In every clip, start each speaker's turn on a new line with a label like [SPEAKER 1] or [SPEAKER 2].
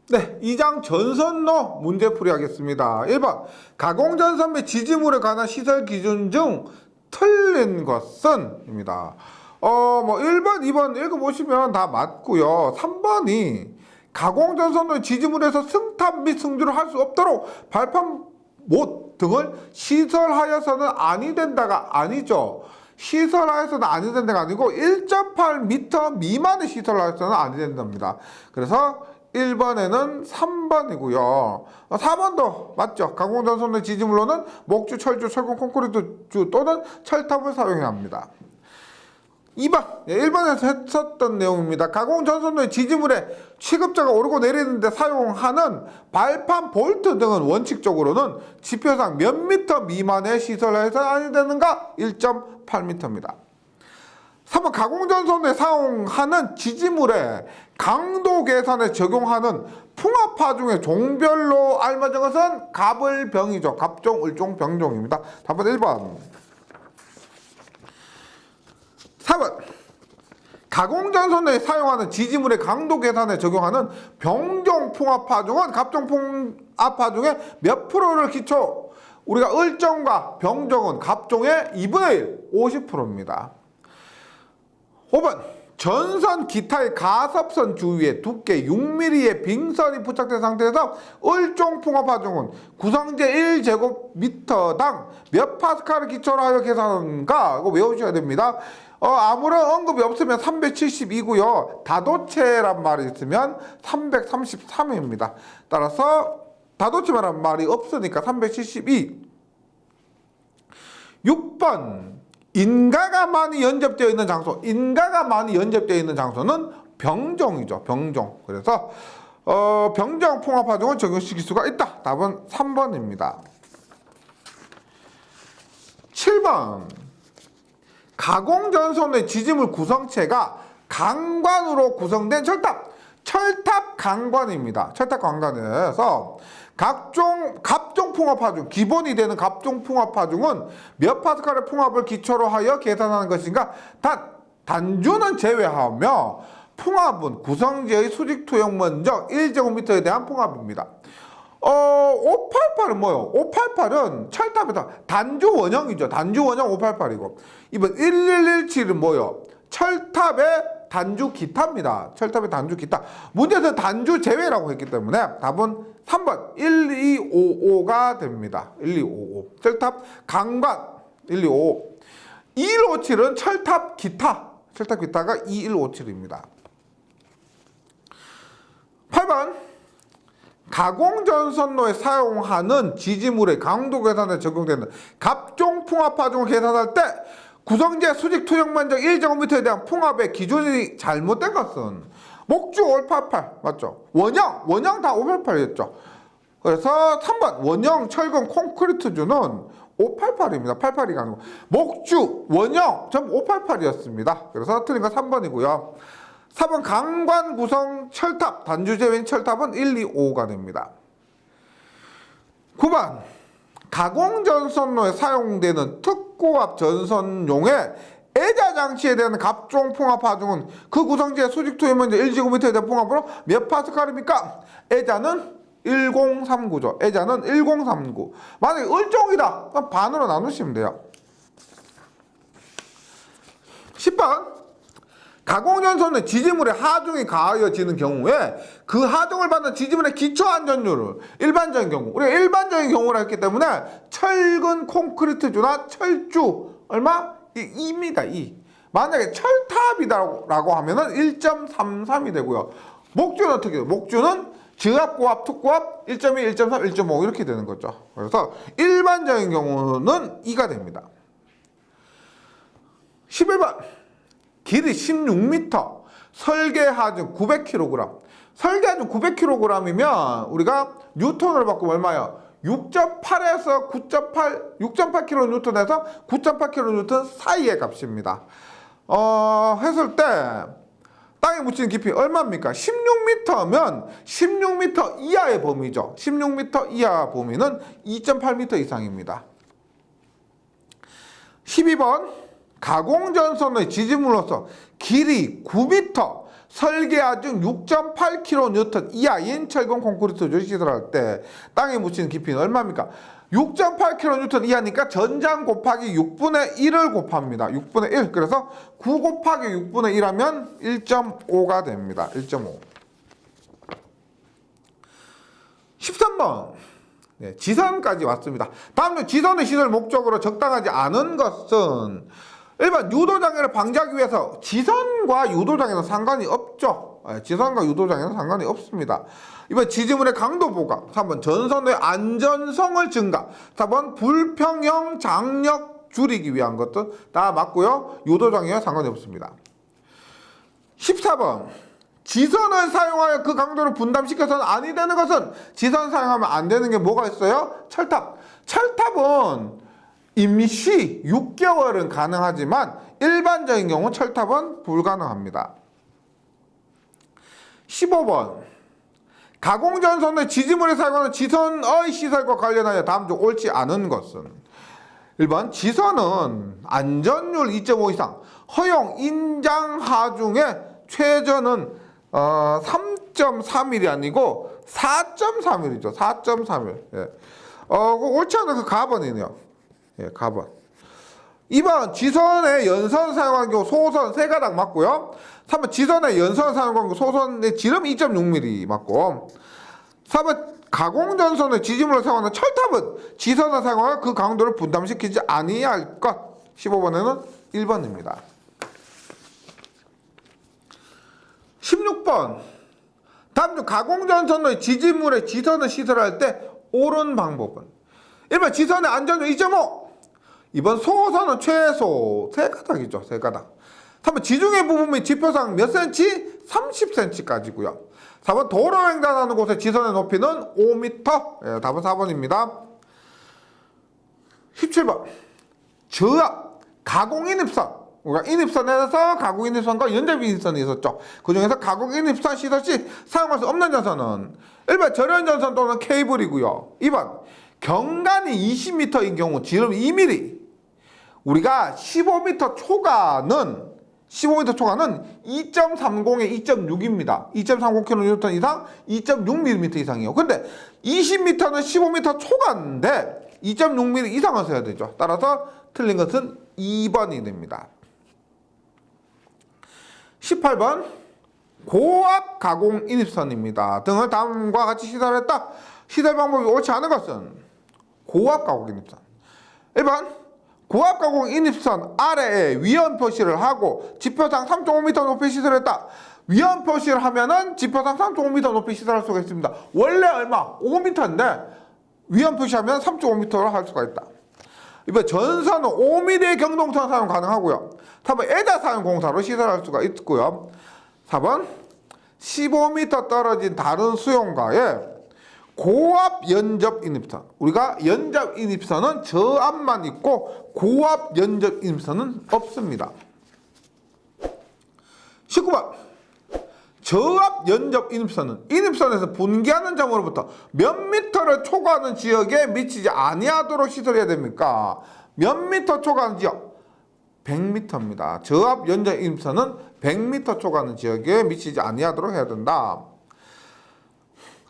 [SPEAKER 1] 네, 2장 전선로 문제풀이 하겠습니다. 1번 가공전선 및 지지물에 관한 시설 기준 중 틀린 것은? 입니다. 1번, 2번 읽어보시면 다 맞고요. 3번이 가공전선로의 지지물에서 승탑 및 승주를 할 수 없도록 발판 못 등을 시설하여서는 아니 된다가 아니죠. 시설하여서는 아니 된다가 아니고 1.8m 미만의 시설하여서는 아니 된답니다. 그래서 1번에는 3번이고요. 4번도 맞죠. 가공전선의 지지물로는 목주, 철주, 철근, 콘크리트주 또는 철탑을 사용해야 합니다. 2번, 1번에서 했었던 내용입니다. 가공전선의 지지물에 취급자가 오르고 내리는데 사용하는 발판, 볼트 등은 원칙적으로는 지표상 몇 미터 미만의 시설에서 아니 되는가? 1.8m입니다. 3번 가공전선에 사용하는 지지물에 강도 계산에 적용하는 풍압파 중에 종별로 알맞은 것은 갑을병이죠. 갑종, 을종, 병종입니다. 답은 1번. 4번 가공전선에 사용하는 지지물의 강도 계산에 적용하는 병종 풍압파 중은 갑종 풍압파 중에 몇 프로를 기초 우리가 을종과 병종은 갑종의 2분의 1, 50%입니다. 5번 전선 기타의 가섭선 주위에 두께 6mm의 빙선이 부착된 상태에서 을종 풍압파 중은 구성재 1제곱미터당 몇 파스칼을 기초로 하여 계산한가? 이거 외우셔야 됩니다. 아무런 언급이 없으면 372고요. 다도체란 말이 있으면 333입니다. 따라서 다도체란 말이 없으니까 372. 6번 인가가 많이 연접되어 있는 장소. 인가가 많이 연접되어 있는 장소는 병종이죠. 병종. 그래서 병종 풍압파 중은 적용시킬 수가 있다. 답은 3번입니다. 7번 가공전선의 지지물 구성체가 강관으로 구성된 철탑. 철탑 강관입니다. 철탑 강관에서 각종 풍압파 중 기본이 되는 각종 풍압파 중은 몇 파스칼의 풍압을 기초로 하여 계산하는 것인가? 단주는 제외하며 풍압은 구성지의 수직 투영 면적 1제곱미터에 대한 풍압입니다. 588은 뭐요? 588은 철탑에서 단주 원형이죠. 단주 원형 588이고. 이번 1117은 뭐요? 철탑의 단주 기타입니다. 철탑의 단주 기타. 문제에서 단주 제외라고 했기 때문에 답은 3번 1255가 됩니다. 1255. 철탑 강관 1255. 2157은 철탑 기타. 철탑 기타가 2157입니다. 8번 가공전선로에 사용하는 지지물의 강도 계산에 적용되는 갑종 풍압파 중을 계산할 때 구성재 수직 투영 면적 1제곱미터에 대한 풍압의 기준이 잘못된 것은 목주 588 맞죠? 원형 다 588이었죠. 그래서 3번 원형 철근 콘크리트주는 588입니다. 88이가 아니고 목주 원형 전부 588이었습니다. 그래서 틀린 건 3번이고요. 4번 강관 구성 철탑 단주 제외인 철탑은 125가 됩니다. 9번 가공전선로에 사용되는 특고압 전선용의 애자장치에 대한 갑종 풍압파 중은 그 구성지의 수직 투여 면적 1제곱미터에 대한 풍압으로 몇 파스칼입니까? 애자는 1039죠. 애자는 1039. 만약에 을종이다. 그럼 반으로 나누시면 돼요. 10번 가공전선의 지지물에 하중이 가하여지는 경우에 그 하중을 받는 지지물의 기초안전율을 일반적인 경우 우리가 일반적인 경우를 했기 때문에 철근 콘크리트주나 철주 얼마? 2입니다. 2. 만약에 철탑이다라고 하면은 1.33이 되고요. 목주는 어떻게 돼요? 목주는 저압, 고압, 특고압 1.2, 1.3, 1.5 이렇게 되는 거죠. 그래서 일반적인 경우는 2가 됩니다. 11번 길이 16m, 설계 하중 900kg. 설계 하중 900kg이면 우리가 뉴턴을 바꾸면 얼마예요? 6.8에서 9.8, 6.8kN에서 9.8kN 사이의 값입니다. 했을 때 땅에 묻히는 깊이 얼마입니까? 16m면 16m 이하의 범위죠. 16m 이하 범위는 2.8m 이상입니다. 12번 가공전선의 지지물로서 길이 9m, 설계하 중 6.8kN 이하인 철근 콘크리트를 시설할 때 땅에 묻히는 깊이는 얼마입니까? 6.8kN 이하니까 전장 곱하기 6분의 1을 곱합니다. 6분의 1. 그래서 9 곱하기 6분의 1 하면 1.5가 됩니다. 1.5. 13번. 네, 지선까지 왔습니다. 다음 중 지선의 시설 목적으로 적당하지 않은 것은 1번 유도장애를 방지하기 위해서 지선과 유도장애는 상관이 없죠. 지선과 유도장애는 상관이 없습니다. 2번 지지물의 강도 보강, 3번 전선의 안전성을 증가, 4번 불평형 장력 줄이기 위한 것도 다 맞고요. 유도장애와 상관이 없습니다. 14번 지선을 사용하여 그 강도를 분담시켜서는 아니 되는 것은 지선 사용하면 안 되는 게 뭐가 있어요? 철탑. 철탑은 임시 6개월은 가능하지만 일반적인 경우 철탑은 불가능합니다. 15번 가공전선의 지지물에 사용하는 지선의 시설과 관련하여 다음 중 옳지 않은 것은 1번 지선은 안전율 2.5 이상 허용 인장 하중의 최저는 3.3mm 아니고 4.3mm죠. 4.3mm. 예. 옳지 않은 그 가번이네요. 예, 가번. 2번 지선의 연선 사용한 경우 소선 3가닥 맞고요. 3번 지선의 연선 사용한 경우 소선의 지름 2.6mm 맞고 4번 가공전선의 지지물을 사용하는 철탑은 지선을 사용하여 그 강도를 분담시키지 아니할 것. 15번에는 1번입니다. 16번 다음 중 가공전선의 지지물의 지선을 시설할 때 옳은 방법은 1번 지선의 안전율 2.5 2번 소선은 최소 3가닥이죠. 3가닥 3번 지중해 부분의 지표상 몇 cm? 30cm까지고요. 4번 도로 횡단하는 곳의 지선의 높이는 5m. 예, 답은 4번입니다. 17번 저압 가공인입선 우리가 인입선에서 가공인입선과 연접인입선이 있었죠. 그 중에서 가공인입선 시설 시 사용할 수 없는 전선은 1번 절연전선 또는 케이블이고요. 2번 경간이 20m인 경우 지름 2mm 우리가 15m 초과는 2.30에 2.6입니다. 2.30kN 이상 2.6mm 이상이에요. 근데 20m는 15m 초과인데 2.6mm 이상을 써야 되죠. 따라서 틀린 것은 2번이 됩니다. 18번 고압 가공 인입선입니다. 등을 다음과 같이 시설했다. 시설 방법이 옳지 않은 것은 고압 가공 인입선. 1번 고압 가공 인입선 아래에 위험 표시를 하고 지표상 3.5m 높이 시설했다. 위험 표시를 하면은 지표상 3.5m 높이 시설할 수가 있습니다. 원래 얼마? 5m인데 위험 표시하면 3.5m로 할 수가 있다. 이번 전선은 5mm의 경동선 사용 가능하고요. 4번 에다 사용 공사로 시설할 수가 있고요. 4번 15m 떨어진 다른 수용가에 고압 연접 인입선. 우리가 연접 인입선은 저압만 있고 고압 연접 인입선은 없습니다. 19번 저압 연접 인입선은 인입선에서 분기하는 점으로부터 몇 미터를 초과하는 지역에 미치지 아니하도록 시설해야 됩니까? 몇 미터 초과하는 지역? 100m입니다. 저압 연접 인입선은 100m 초과하는 지역에 미치지 아니하도록 해야 된다.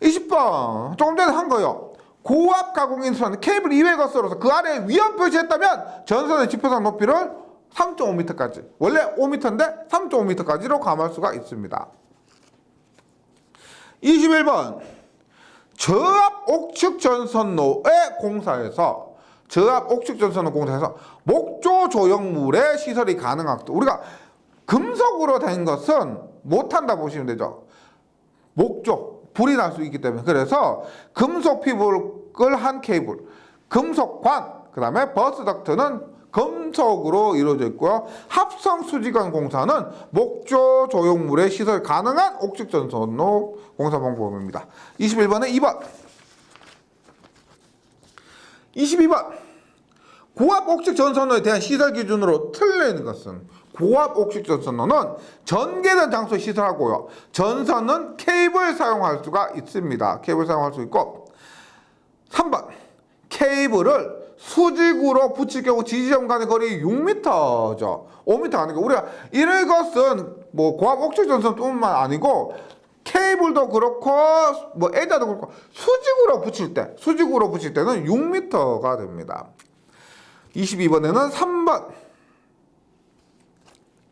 [SPEAKER 1] 20번 조금 전에 한 거요. 고압 가공 인입선 케이블 200H로서 그 아래에 위험 표시했다면 전선의 지표상 높이를 3.5m까지 원래 5m인데 3.5m까지로 감할 수가 있습니다. 21번 저압 옥축 전선로의 공사에서 목조 조형물의 시설이 가능하다. 우리가 금속으로 된 것은 못한다 보시면 되죠. 목조 불이 날 수 있기 때문에. 그래서 금속 피복을 한 케이블, 금속관, 그 다음에 버스덕트는 금속으로 이루어져 있고요. 합성 수지관 공사는 목조 조형물의 시설 가능한 옥축 전선로 공사 방법입니다. 21번에 2번. 22번. 고압 옥축 전선로에 대한 시설 기준으로 틀린 것은 고압 옥축 전선로는 전개된 장소에 시설하고요. 전선은 케이블 사용할 수가 있습니다. 케이블 사용할 수 있고 3번. 케이블을 수직으로 붙일 경우 지지점 간의 거리 6m죠. 5m 아니고 우리가 이런 것은 뭐 고압 옥측 전선뿐만 아니고 케이블도 그렇고 뭐 에다도 그렇고 수직으로 붙일 때는 6m가 됩니다. 22번에는 3번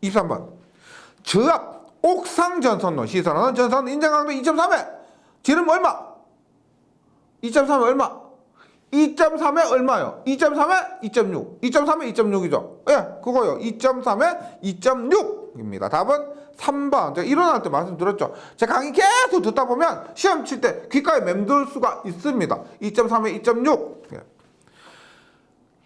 [SPEAKER 1] 23번 저압 옥상 전선로 시설하는 전선 인장 강도 2.3에 지름 얼마? 2.3에 얼마? 2.3에 얼마요? 2.3에 2.6 2.3에 2.6이죠. 예, 그거요. 2.3에 2.6입니다. 답은 3번. 제가 일어날 때 말씀드렸죠. 제 강의 계속 듣다 보면 시험 칠 때 귓가에 맴돌 수가 있습니다. 2.3에 2.6. 예.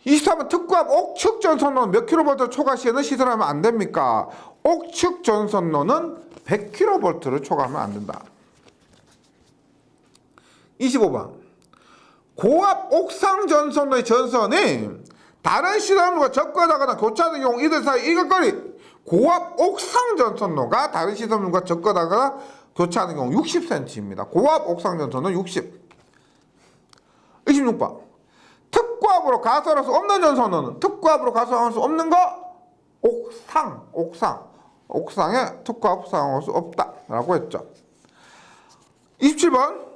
[SPEAKER 1] 23번 특구압 옥측 전선로는 몇 킬로볼트 초과 시에는 시설하면 안 됩니까? 옥측 전선로는 100킬로볼트를 초과하면 안 된다. 25번 고압 옥상 전선로의 전선이 다른 시설물과 접근하거나 교차하는 경우 이들 사이 이것거리 고압 옥상 전선로가 다른 시설물과 접근하거나 교차하는 경우 60cm입니다. 고압 옥상 전선로 60. 26번 특고압으로 가설할 수 없는 전선로는 특고압으로 가설할 수 없는 거 옥상에 특고압 사용할 수 없다 라고 했죠. 27번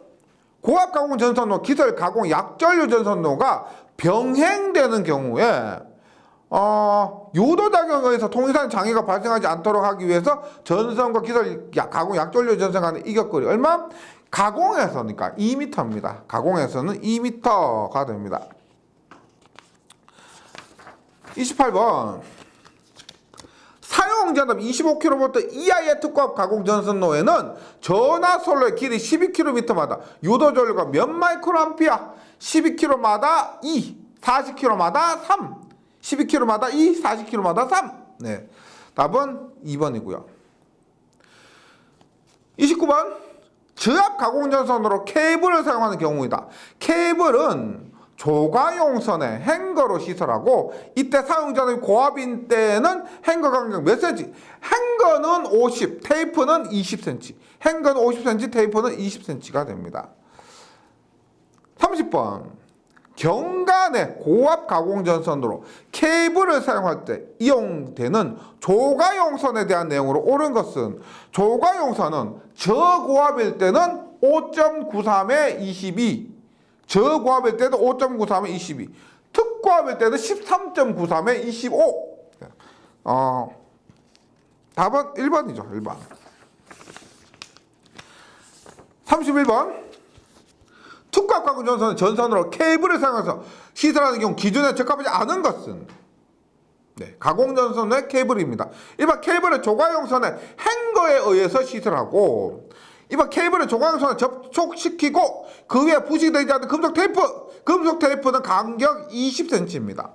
[SPEAKER 1] 고압 가공 전선로, 기술 가공 약전류 전선로가 병행되는 경우에 요도작용에 의해서 통일상 장애가 발생하지 않도록 하기 위해서 전선과 기술 가공 약전류 전선 간의 이격거리 얼마? 가공에서니까 2m입니다. 가공에서는 2m가 됩니다. 28번 사용전압 25kV 이하의 특고압 가공 전선로에는 전하솔로의 길이 12km마다 요도전류가 몇 마이크로암피아? 12km마다 2, 40km마다 3. 12km마다 2, 40km마다 3. 네, 답은 2번이고요. 29번 저압 가공 전선으로 케이블을 사용하는 경우이다. 케이블은 조가용선에 행거로 시설하고 이때 사용자의 고압인 때는 행거 간격 몇 cm? 행거는 50, 테이프는 20cm. 행거는 50cm, 테이프는 20cm가 됩니다. 30번 경간의 고압 가공 전선으로 케이블을 사용할 때 이용되는 조가용선에 대한 내용으로 옳은 것은 조가용선은 저고압일 때는 5.93에 22 저고압일 때는 5.93에 22 특고압일 때는 13.93에 25 답은 1번이죠. 1번 31번 특고압 가공 전선으로 케이블을 사용해서 시설하는 경우 기준에 적합하지 않은 것은 가공 전선의 케이블입니다. 일반 케이블은 조가용선의 행거에 의해서 시설하고 이번 케이블을 조가용선에 접촉시키고 그 위에 부식되지 않는 금속 테이프는 간격 20cm입니다.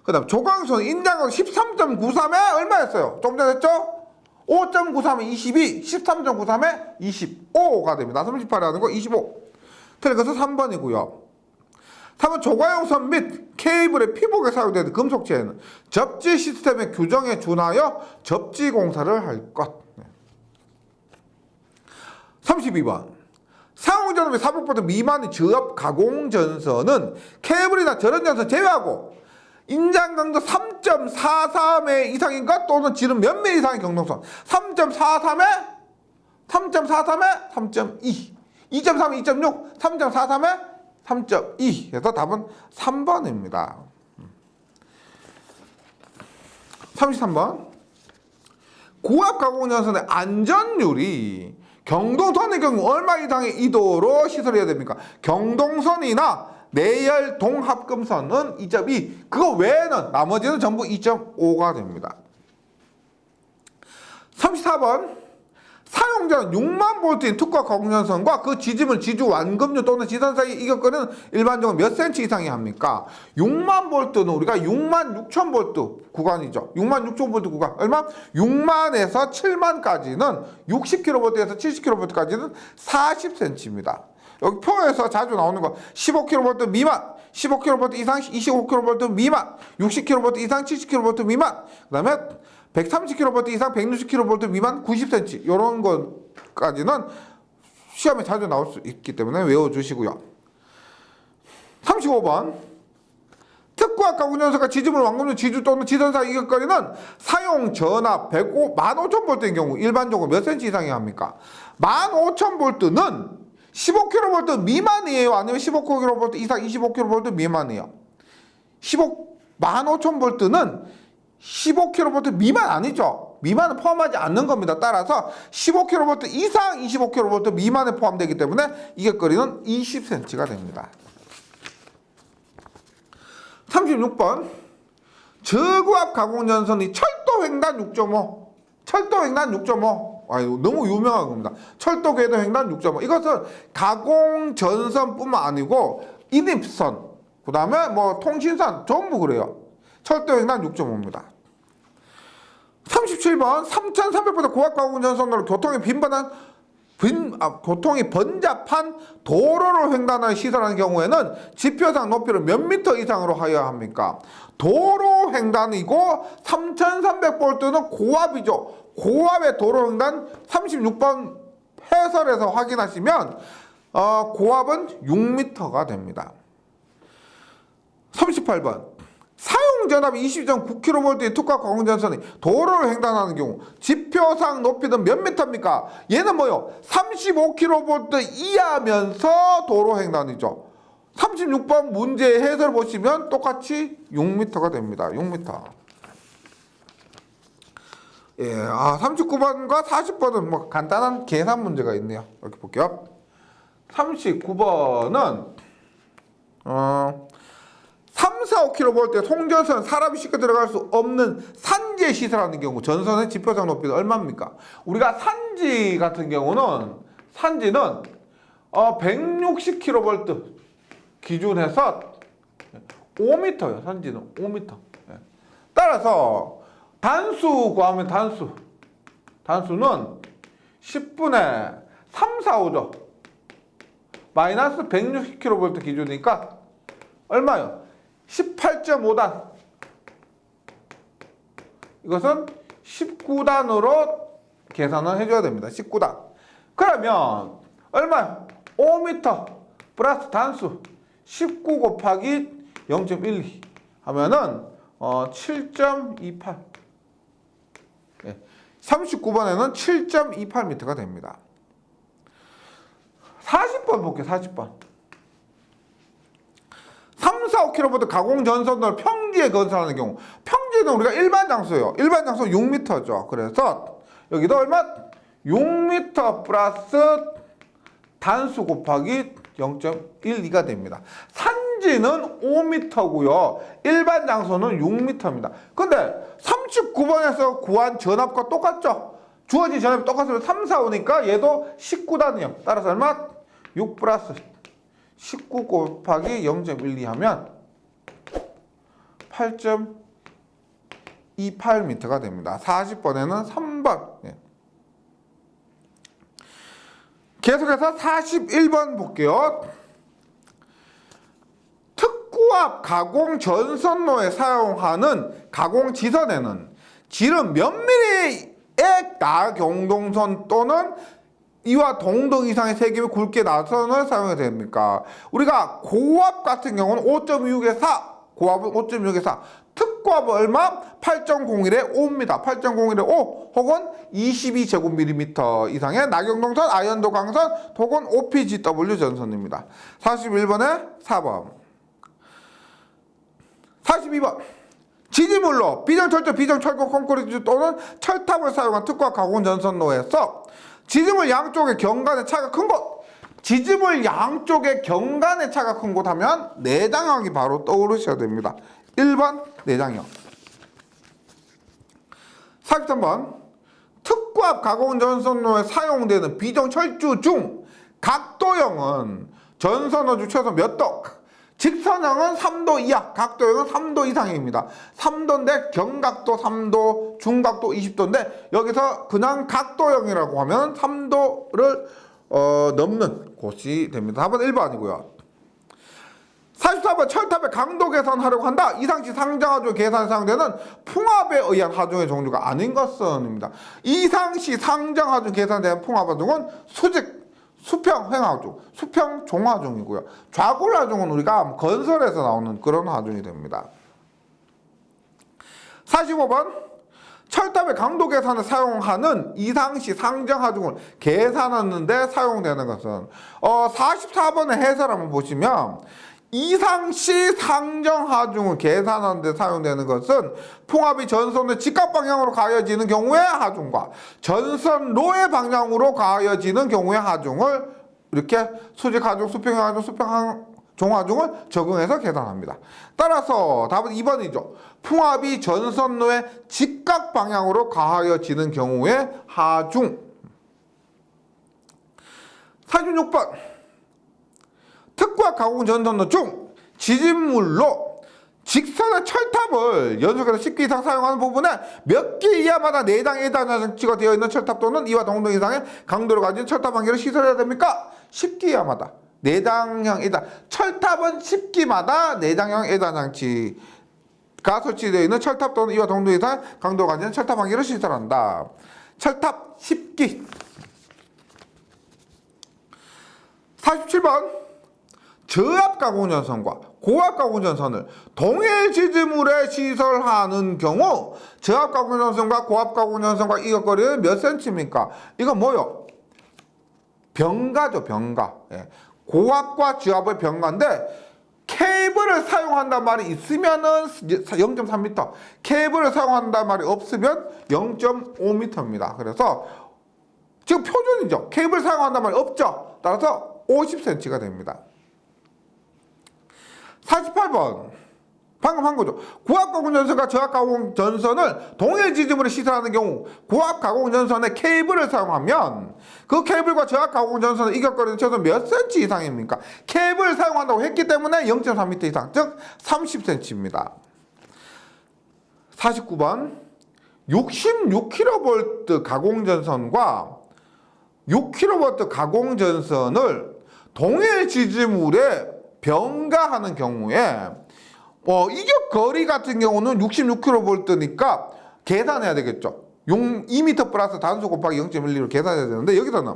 [SPEAKER 1] 그 다음 조가용선 인장은 13.93에 얼마였어요? 좀 전에 했죠? 5.93에 22, 13.93에 25가 됩니다. 38이 아니고 25. 틀린 것은 3번이고요. 3번 조가용선 및 케이블의 피복에 사용되는 금속체에는 접지 시스템의 규정에 준하여 접지 공사를 할 것. 32번 사용전압이 400V 미만의 저압 가공전선은 케이블이나 전원전선 제외하고 인장강도 3.43의 이상인 것 또는 지름 몇 매 이상의 경동선 3.43에 3.2 2.3에 2.6 3.43에 3.2 그래서 답은 3번입니다. 33번 고압 가공전선의 안전율이 경동선의 경우 얼마 이상의 이도로 시설해야 됩니까? 경동선이나 내열 동합금선은 2.2 그거 외에는 나머지는 전부 2.5가 됩니다. 34번 사용자는 6만 볼트인 특고압 가공전선과 그 지짐을 지주 완금류 또는 지선 사이 이격거리는 일반적으로 몇 cm 이상이 합니까? 6만 볼트는 우리가 6만 6천 볼트 구간이죠. 6만 6천 볼트 구간 얼마? 6만에서 7만까지는 60kV에서 70kV까지는 40cm입니다. 여기 표에서 자주 나오는 거 15kV 미만, 15kV 이상 25kV 미만, 60kV 이상 70kV 미만, 그 다음에 130kV 이상 160kV 미만 90cm 이런 것까지는 시험에 자주 나올 수 있기 때문에 외워주시고요. 35번 특구압 가공전선과 지지물 완금전 지주 또는 지선사 이격거리는 사용 전압 15,000V인 경우 일반적으로 몇 cm 이상이 합니까? 15,000V는 15kV 미만이에요? 아니면 15kV 이상 25kV 미만이에요? 15,000V는 15kV 미만 아니죠? 미만은 포함하지 않는 겁니다. 따라서 15kV 이상 25kV 미만에 포함되기 때문에 이격거리는 20cm가 됩니다. 36번 저고압 가공전선이 철도횡단 6.5 철도횡단 6.5 아유, 너무 유명한 겁니다. 철도궤도 횡단 6.5 이것은 가공전선뿐만 아니고 인입선 그 다음에 뭐 통신선 전부 그래요. 철도횡단 6.5입니다. 37번 3,300보다 고압 가공전선으로 교통이 번잡한 도로를 횡단하여 시설하는 경우에는 지표상 높이를 몇 미터 이상으로 하여야 합니까? 도로 횡단이고 3,300V는 고압이죠. 고압의 도로 횡단 36번 해설에서 확인하시면 고압은 6m가 됩니다. 38번 사용전압이 22.9kV의 특고압 가공전선이 도로를 횡단하는 경우 지표상 높이는 몇 미터입니까? 얘는 뭐요? 35kV 이하면서 도로 횡단이죠. 36번 문제의 해설 보시면 똑같이 6m가 됩니다. 6m. 예, 39번과 40번은 뭐 간단한 계산 문제가 있네요. 이렇게 볼게요. 39번은 3, 4, 5kV 송전선 사람이 쉽게 들어갈 수 없는 산지에 시설하는 경우 전선의 지표상 높이는 얼마입니까? 우리가 산지 같은 경우는 산지는 160kV 기준해서 5m요. 산지는 5m. 따라서 단수 구하면 단수는 10분의 3, 4, 5죠. 마이너스 160kV 기준이니까 얼마요? 18.5단. 이것은 19단으로 계산을 해줘야 됩니다. 19단. 그러면 얼마요? 5m 플러스 단수 19 곱하기 0.12 하면은 7.28. 39번에는 7.28m가 됩니다. 40번 볼게요. 40번. 3, 4, 5kV 가공전선을 평지에 건설하는 경우 평지는 우리가 일반 장소예요. 일반 장소 6m죠. 그래서 여기도 얼마? 6m 플러스 단수 곱하기 0.12가 됩니다. 산지는 5m고요. 일반 장소는 6m입니다. 근데 39번에서 구한 전압과 똑같죠? 주어진 전압이 똑같으면 3, 4, 5니까 얘도 19단이에요. 따라서 얼마? 6 플러스 19 곱하기 0.12 하면 8.28m가 됩니다. 40번에는 3번. 계속해서 41번 볼게요. 특고압 가공전선로에 사용하는 가공지선에는 지름 몇 미리의 나경동선 또는 이와 동등 이상의 세겹이 굵게 나선을 사용해야 됩니까? 우리가 고압 같은 경우는 5.26에 4, 고압은 5.6에 4, 특고압은 얼마? 8.01에 5입니다. 8.01에 5 혹은 22제곱밀리미터 이상의 나경동선, 아현도 강선 혹은 OPGW 전선입니다. 41번에 4번. 42번. 지지물로 비정철조, 비정철골 콘크리트 또는 철탑을 사용한 특고압 가공전선로에서 지지물 양쪽의 경관의 차가 큰 곳. 지지물 양쪽의 경관의 차가 큰 곳 하면 내장형이 바로 떠오르셔야 됩니다. 1번 내장형. 43번. 특고압 가공전선로에 사용되는 비정철주 중 각도형은 전선호 중 최소 몇 도? 직선형은 3도 이하, 각도형은 3도 이상입니다. 3도인데 경각도 3도, 중각도 20도인데 여기서 그냥 각도형이라고 하면 3도를 넘는 곳이 됩니다. 답은 1번이고요. 44번 철탑의 강도 계산하려고 한다. 이상시 상정하조 계산에 사용되는 풍압에 의한 하중의 종류가 아닌 것은입니다. 이상시 상정하중 계산에 대한 풍압 하중은 수직, 수평 횡하중, 수평 종하중이고요. 좌골 하중은 우리가 건설에서 나오는 그런 하중이 됩니다. 45번 철탑의 강도 계산에 사용하는 이상시 상정하중을 계산하는데 사용되는 것은 44번의 해설 한번 보시면 이상시 상정하중을 계산하는데 사용되는 것은 풍압이 전선의 직각방향으로 가해지는 경우의 하중과 전선로의 방향으로 가해지는 경우의 하중을 이렇게 수직하중, 수평하중, 종하중을 적용해서 계산합니다. 따라서 답은 2번이죠. 풍압이 전선로의 직각 방향으로 가하여지는 경우의 하중. 46번 특구압 가공 전선로 중 지진물로 직선의 철탑을 연속해서 10개 이상 사용하는 부분에 몇 개 이하마다 4장 1단장치가 되어 있는 철탑 또는 이와 동등 이상의 강도를 가진 철탑 한 개를 시설해야 됩니까? 10개 이하마다 4장형 1단 철탑은 10기마다 4장형 1단장치가 설치되어 있는 철탑 또는 이와 동등 이상의 강도를 가진 철탑 한 개를 시설한다. 철탑 10기. 47번 저압 가공전선과 고압 가공전선을 동일 지지물에 시설하는 경우 저압 가공전선과 고압 가공전선과 이것거리는 몇 센치입니까? 이건 뭐요? 병가죠, 병가. 예. 고압과 저압의 병가인데 케이블을 사용한단 말이 있으면은 0.3m, 케이블을 사용한단 말이 없으면 0.5m입니다. 그래서 지금 표준이죠. 케이블 사용한단 말이 없죠. 따라서 50cm가 됩니다. 48번 방금 한 거죠. 고압 가공 전선과 저압 가공 전선을 동일 지지물에 시설하는 경우 고압 가공 전선에 케이블을 사용하면 그 케이블과 저압 가공 전선의 이격거리는 최소 몇 cm 이상입니까? 케이블을 사용한다고 했기 때문에 0.3m 이상, 즉 30cm입니다. 49번 66kV 가공 전선과 6kV 가공 전선을 동일 지지물에 병가하는 경우에 이격거리 같은 경우는 66kV니까 계산해야 되겠죠. 2m 플러스 단수 곱하기 0.12로 계산해야 되는데 여기서는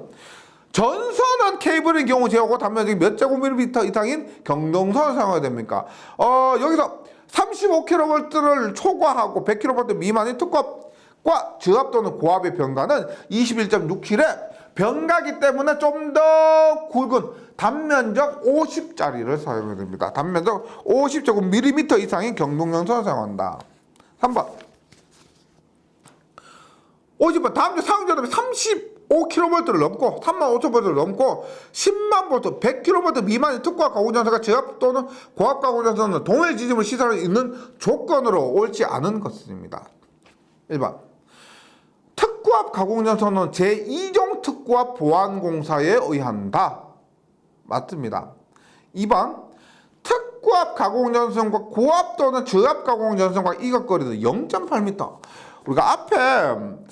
[SPEAKER 1] 전선은 케이블인 경우 제하고 단면적이 몇 제곱미터 이상인 경동선을 사용해야 됩니까? 여기서 35kV를 초과하고 100kV 미만인 특고압과 저압 또는 고압의 병가는 21.6kg에 병가기 때문에 좀 더 굵은 단면적 50짜리를 사용해야 됩니다. 단면적 50제곱미터 이상인 경동연선을 사용한다. 3번 50번 다음 주 사용자들이 35kV를 넘고 35,000V를 넘고 10만 V, 100kV 미만의 특고압 가공전선과 저압 또는 고압 가공전선은 동일 지짐을 시설할 수 있는 조건으로 옳지 않은 것입니다. 1번 특고압 가공전선은 제2종 특고압 보안공사에 의한다. 맞습니다. 2번 특고압 가공전선과 고압 또는 저압 가공전선과 이격거리는 0.8m. 우리가 앞에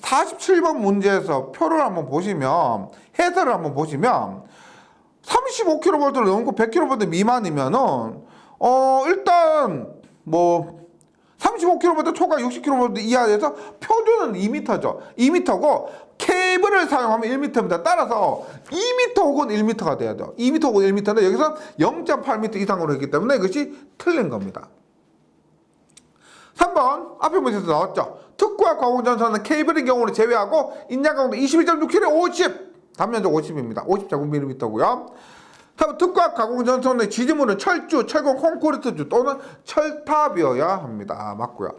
[SPEAKER 1] 47번 문제에서 표를 한번 보시면 해설을 한번 보시면 35kV를 넘고 100kV 미만이면은 일단 뭐 35kV 초과 60kV 이하에서 표준은 2m죠. 2m고 케이블을 사용하면 1m입니다. 따라서 2m 혹은 1m가 돼야 돼요. 2m 혹은 1m인데 여기서 0.8m 이상으로 했기 때문에 이것이 틀린 겁니다. 3번 앞에 문제에서 나왔죠. 특고압 가공전선은 케이블인 경우를 제외하고 인장 강도 21.6kg 50 단면적 50입니다. 50제곱미터고요. 다음 특고압 가공전선의 지지물은 철주, 철공, 콘크리트주 또는 철탑이어야 합니다. 맞고요.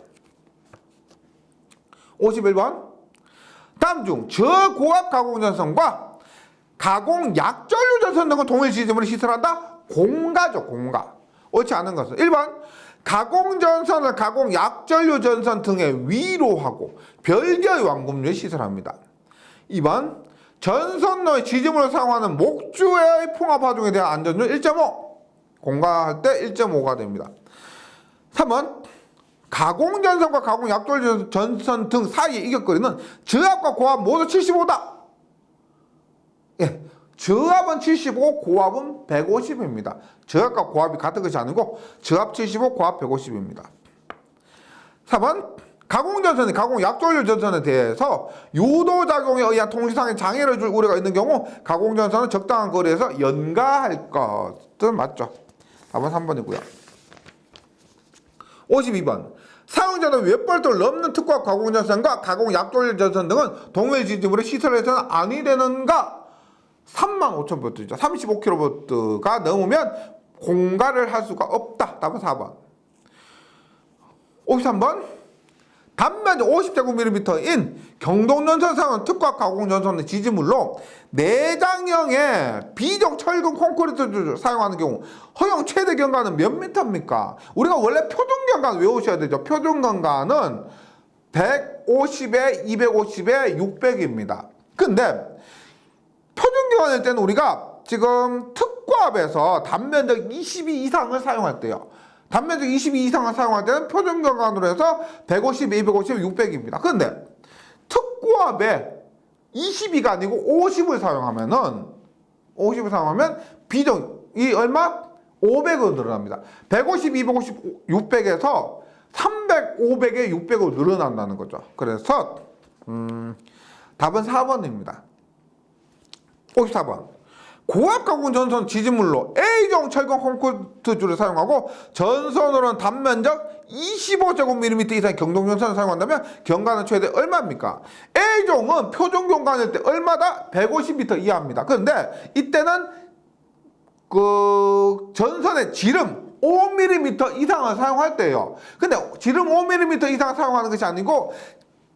[SPEAKER 1] 51번 다음 중 저고압 가공전선과 가공 약전류 전선 등은 동일 지지물을 시설한다? 공가죠, 공가. 옳지 않은 것은 1번 가공전선을 가공 약전류 전선 등의 위로 하고 별개의 완금류에 시설합니다. 2번 전선로의 지지물을 사용하는 목주의 풍압 하중에 대한 안전율 1.5 공가할 때 1.5가 됩니다. 3번 가공전선과 가공 약전류 전선 등 사이의 이격거리는 저압과 고압 모두 75다. 예, 저압은 75, 고압은 150입니다. 저압과 고압이 같은 것이 아니고 저압 75, 고압 150입니다. 4번 가공전선이 가공 약전류 전선에 대해서 유도작용에 의한 통신상의 장애를 줄 우려가 있는 경우 가공전선은 적당한 거리에서 연가할 것은 맞죠. 4번 3번이고요. 52번 사용자는 웹볼트를 넘는 특과 가공전선과 가공약돌전선 등은 동일 지지물의 시설에서는 아니 되는가? 35,000V죠. 35kV가 넘으면 공갈을 할 수가 없다. 답은 4번. 53번. 단면적 50제곱밀리미터인 경동전선 사용 특과 가공전선의 지지물로 내장형의 비적 철근 콘크리트를 사용하는 경우 허용 최대 경과는 몇 미터입니까? 우리가 원래 표준 경과는 외우셔야 되죠. 표준 경과는 150에 250에 600입니다. 근데 표준 경과일 때는 우리가 지금 특과합에서 단면적 22 이상을 사용할 때요. 단면적 22 이상을 사용할 때는 표준 경관으로 해서 150, 250, 600입니다. 그런데 특고압에 22가 아니고 50을 사용하면 비정이 얼마? 500으로 늘어납니다. 150, 250, 600에서 300, 500에 600으로 늘어난다는 거죠. 그래서 답은 4번입니다. 54번. 고압 가공 전선 지지물로 A종 철근 콘크리트 줄을 사용하고 전선으로는 단면적 25제곱밀리미터 이상의 경동전선을 사용한다면 경관은 최대 얼마입니까? A종은 표준 경관일 때 얼마다? 150m 이하입니다. 그런데 이때는 그 전선의 지름 5mm 이상을 사용할 때예요. 근데 지름 5mm 이상을 사용하는 것이 아니고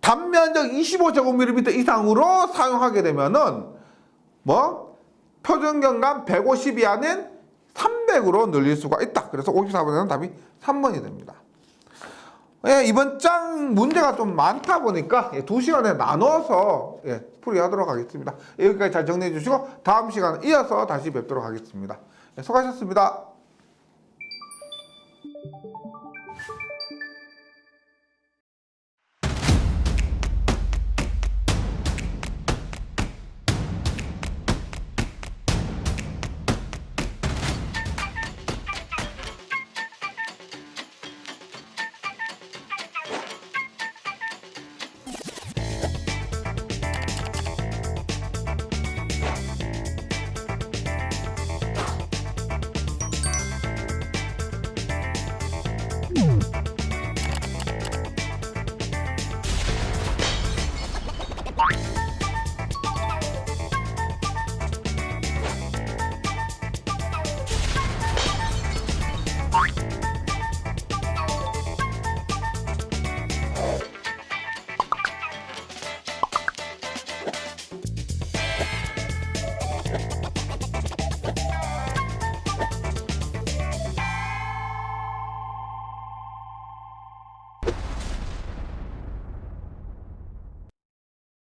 [SPEAKER 1] 단면적 25제곱밀리미터 이상으로 사용하게 되면은 표준 경관 150이 아닌 300으로 늘릴 수가 있다. 그래서 54번에는 답이 3번이 됩니다. 이번 장 문제가 좀 많다 보니까 2시간에 나눠서 풀이하도록 하겠습니다. 여기까지 잘 정리해 주시고 다음 시간에 이어서 다시 뵙도록 하겠습니다. 수고하셨습니다.